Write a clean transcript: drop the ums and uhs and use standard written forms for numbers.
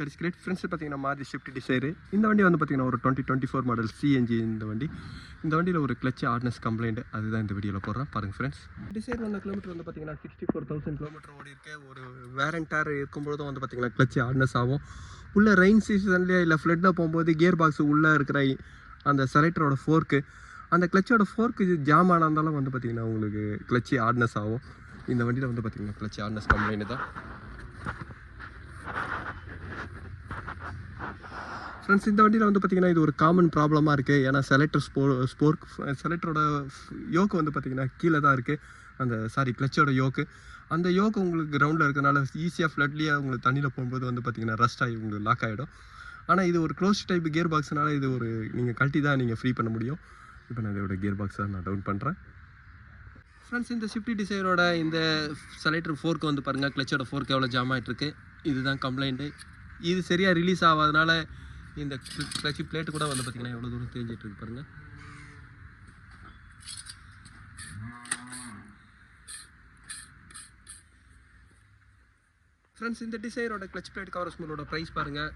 It's great friends. பார்த்தீங்கன்னா Maruti Swift desire இந்த வண்டி வந்து பார்த்தீங்கன்னா ஒரு 2024 மாடல் சிஎன்ஜி. இந்த வண்டியில் ஒரு கிளச் ஹார்ட்னஸ் கம்ப்ளைண்ட் அதுதான் இந்த வீடியோவில் போடுறேன் பாருங்கள் ஃப்ரெண்ட்ஸ். டிசைர் வந்த கிலோமீட்டர் வந்து பார்த்தீங்கன்னா 64,000 கிலோமீட்டர் ஓடி இருக்கு. ஒரு வேரண்டார் இருக்கும்பொழுதும் வந்து பார்த்தீங்கன்னா கிளச் ஹார்ட்னஸ் ஆகும். உள்ள ரெயின் சீசன்லேயே இல்லை ஃப்ளட்டில் போகும்போது கியர் பாக்ஸ் உள்ளே இருக்கிற அந்த செலக்டரோட ஃபோர்க்கு அந்த கிளச்சோட ஃபோர்க்கு ஜாம் ஆனாலும் வந்து பார்த்தீங்கன்னா உங்களுக்கு கிளச் ஹார்ட்னஸ் ஆகும். இந்த வண்டியில் வந்து பார்த்தீங்கன்னா கிளச் ஹார்ட்னஸ் கம்ப்ளைண்ட் தான் ஃப்ரெண்ட்ஸ். இந்த வண்டியில் வந்து பார்த்தீங்கன்னா இது ஒரு காமன் ப்ராப்ளமாக இருக்குது. ஏன்னா செலக்டரோட யோக்கு வந்து பார்த்தீங்கன்னா கீழே தான் இருக்குது. கிளச்சோட யோக்கு அந்த யோக்கு உங்களுக்கு கிரவுண்டில் இருக்கிறனால ஈஸியாக ஃப்ளட்லேயே உங்களுக்கு தண்ணியில் போகும்போது வந்து பார்த்தீங்கன்னா ரஸ்ட் ஆகி உங்களுக்கு லாக் ஆகிடும். ஆனால் இது ஒரு க்ளோஸ் டைப் கியர் பாக்ஸ்னால இது ஒரு நீங்கள் கழட்டி தான் நீங்கள் ஃப்ரீ பண்ண முடியும். இப்போ நான் இதோட கியர் பாக்ஸை நான் டவுன் பண்ணுறேன் ஃப்ரெண்ட்ஸ். இந்த ஸ்விஃப்ட் டிசைரோட இந்த செலக்டர் ஃபோர்க்கு வந்து பாருங்கள் கிளச்சோட ஃபோர்க்கு எவ்வளோ ஜாம் ஆகிட்டுருக்கு. இதுதான் கம்ப்ளைண்ட்டு. இது சரியாக ரிலீஸ் ஆகாதனால இந்த கிளச் பிளேட்டு கூட வந்து பார்த்தீங்கன்னா எவ்வளோ தூரம் தேஞ்சிட்டு இருக்கு பாருங்கள். ஃப்ரெண்ட்ஸ் இந்த டிசைரோட கிளச் பிளேட் கவர் ஸ்மூலோட ப்ரைஸ் பாருங்கள்.